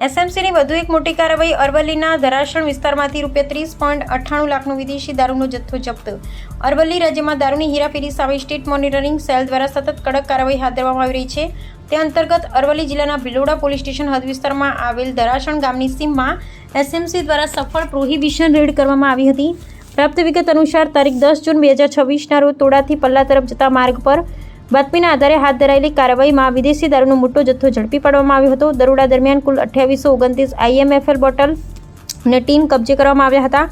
એસએમસીની વધુ એક મોટી કાર્યવાહી અરવલ્લીના ધરાસણ વિસ્તારમાંથી ₹30.98 લાખનો વિદેશી દારૂનો જથ્થો જપ્ત। અરવલ્લી રાજ્યમાં દારૂની હેરાફેરી સામે સ્ટેટ મોનિટરિંગ સેલ દ્વારા સતત કડક કાર્યવાહી હાથ ધરવામાં આવી રહી છે। તે અંતર્ગત અરવલ્લી જિલ્લાના ભિલોડા પોલીસ સ્ટેશન હદ વિસ્તારમાં આવેલ ધરાસણ ગામની સીમમાં એસએમસી દ્વારા સફળ પ્રોહિબિશન રેડ કરવામાં આવી હતી। પ્રાપ્ત વિગત અનુસાર તારીખ 10 જૂન 2026ના રોજ તોડાથી પલ્લા તરફ જતા માર્ગ પર બાતમીના આધારે હાથ ધરાયેલી કાર્યવાહીમાં વિદેશી દારૂનો મોટો જથ્થો ઝડપી પાડવામાં આવ્યો હતો। દરોડા દરમિયાન કુલ 2829 IMFL બોટલ અને ટીન કબજે કરવામાં આવ્યા હતા,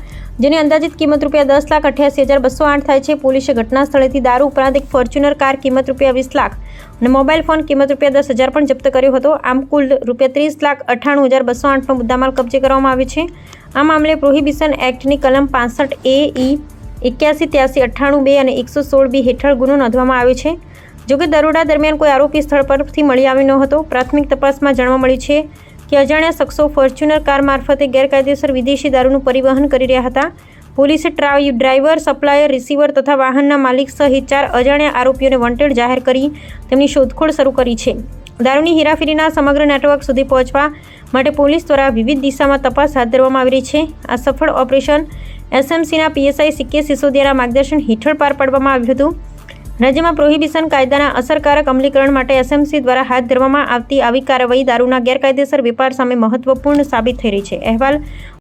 જેની અંદાજિત કિંમત ₹10,88,208 થાય છે। પોલીસે ઘટના સ્થળેથી દારૂ ઉપરાંત એક ફોર્ચ્યુનર કાર કિંમત ₹20 લાખ અને મોબાઈલ ફોન કિંમત ₹10,000 પણ જપ્ત કર્યો હતો। આમ કુલ ₹30,98,208નો મુદ્દામાલ કબજે કરવામાં આવ્યો છે। આ મામલે પ્રોહિબિશન એક્ટની કલમ 65A, E, 81, 83, 98B અને 116B હેઠળ ગુનો નોંધવામાં આવ્યો છે। જોકે દરોડા દરમિયાન કોઈ આરોપી સ્થળ પરથી મળી આવ્યો ન હતો। પ્રાથમિક તપાસમાં જાણવા મળ્યું છે કે અજાણ્યા શખ્સો ફોર્ચ્યુનર કાર મારફતે ગેરકાયદેસર વિદેશી દારૂનું પરિવહન કરી રહ્યા હતા। પોલીસે ડ્રાઈવર, સપ્લાયર, રિસીવર તથા વાહનના માલિક સહિત 4 અજાણ્યા આરોપીઓને વોન્ટેડ જાહેર કરી તેમની શોધખોળ શરૂ કરી છે। દારૂની હેરાફેરીના સમગ્ર નેટવર્ક સુધી પહોંચવા માટે પોલીસ દ્વારા વિવિધ દિશામાં તપાસ હાથ ધરવામાં આવી રહી છે। આ સફળ ઓપરેશન એસએમસીના PSI CK સિસોદિયાના માર્ગદર્શન હેઠળ પાર પાડવામાં આવ્યું હતું। રાજ્યમાં પ્રોહિબિશન કાયદાના અસરકારક અમલીકરણ માટે એસએમસી દ્વારા હાથ ધરવામાં આવતી આવી કાર્યવાહી દારૂના ગેરકાયદેસર વેપાર સામે મહત્વપૂર્ણ સાબિત થઈ રહી છે। અહેવાલ